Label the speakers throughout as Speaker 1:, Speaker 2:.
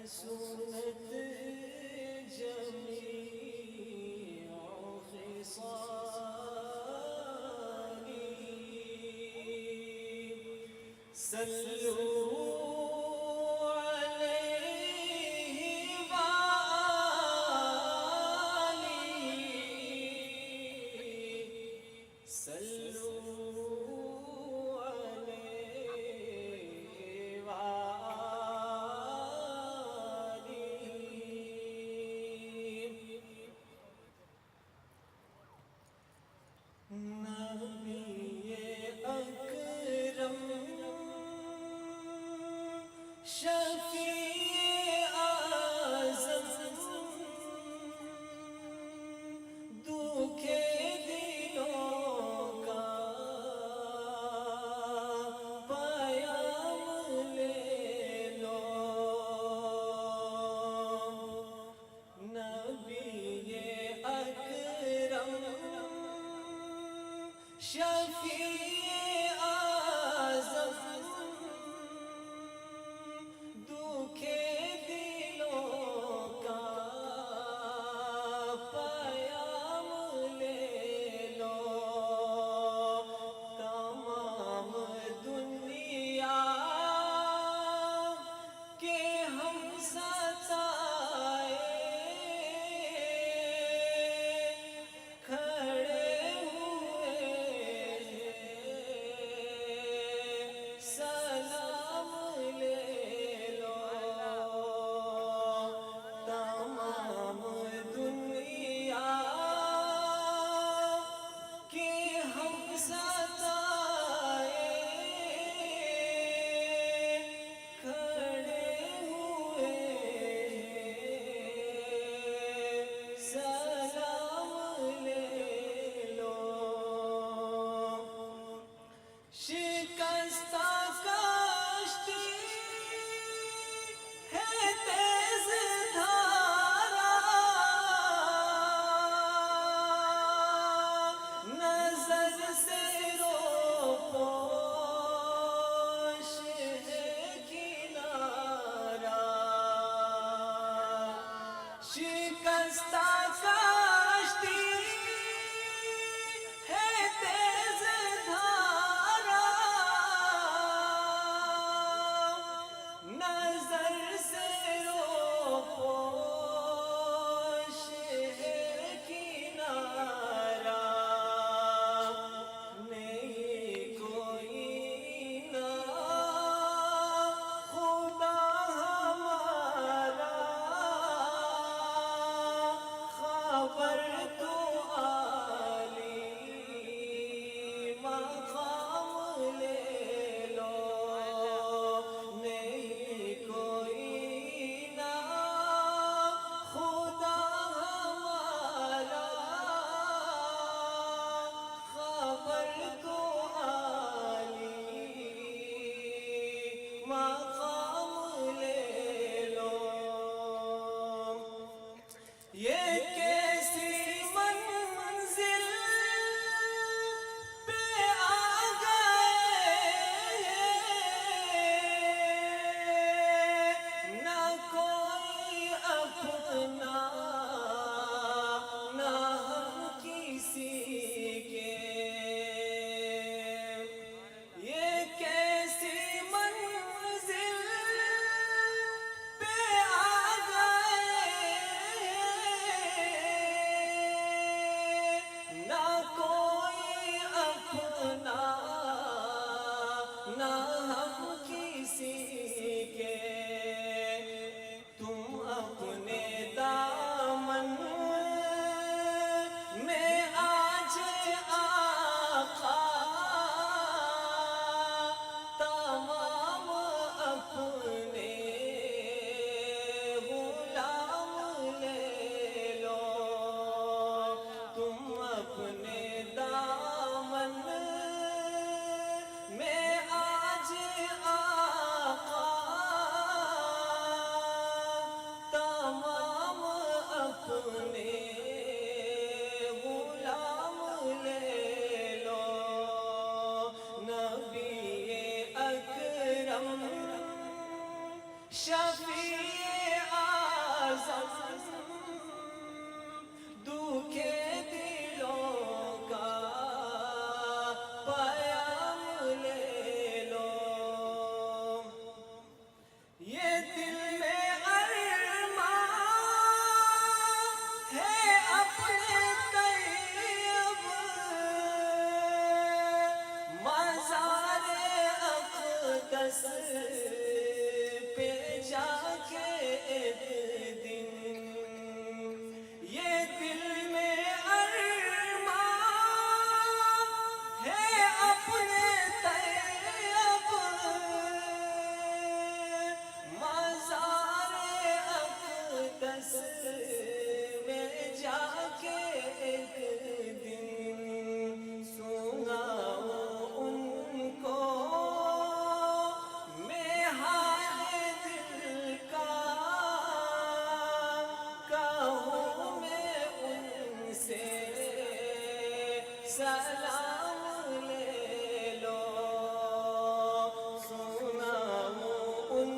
Speaker 1: حسنت جميع خصالي صلوا عليه وآله صلوا عليه وآله نبی اکرم شفیع اعظم دکھ دلوں کا پیام لے لو نبی اکرم شفیع اعظم دکھ دلوں کا پیام لے لو تمام دنیا کے ہم ستائے کھڑے سلام لے لو تمام دنیا کے ہم ستائے کھڑے ہوئے سلام لے لو شکستہ کشتی ہے تیز دھارا نظر سے روپوش ہے کنارہ شکستہ کشتی ہے تیز دھارا نظر سے روپوش ہے کنارہ نہیں کوئی سلام لے لو، سناؤں ان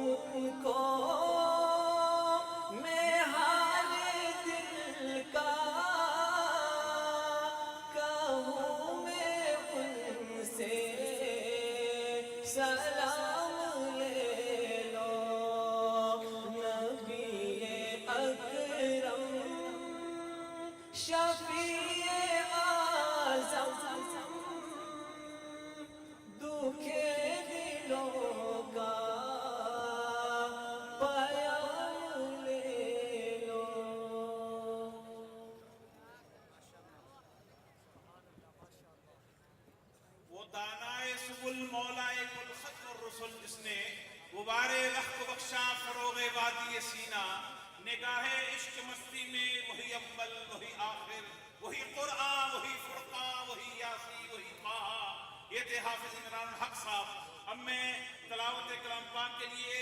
Speaker 1: کو میں حال دل کا، کہوں میں ان سے سلام لے لو، نبی اکرم شفیع اعظم دکھے دلوں کا پیام لے لو۔
Speaker 2: وہ دانائے سبل مولائے کل ختم الرسل جس نے غبار لخت بخشا فروغ وادی سینہ، نگاہ عشق مستی میں وہی اول وہی آخر، وہی قرآن وہی فرقان وہی یاسی وہی طٰہٰ۔ یہ تھے حافظ عمران الحق صاحب۔ اب میں تلاوت کلام پاک کے لیے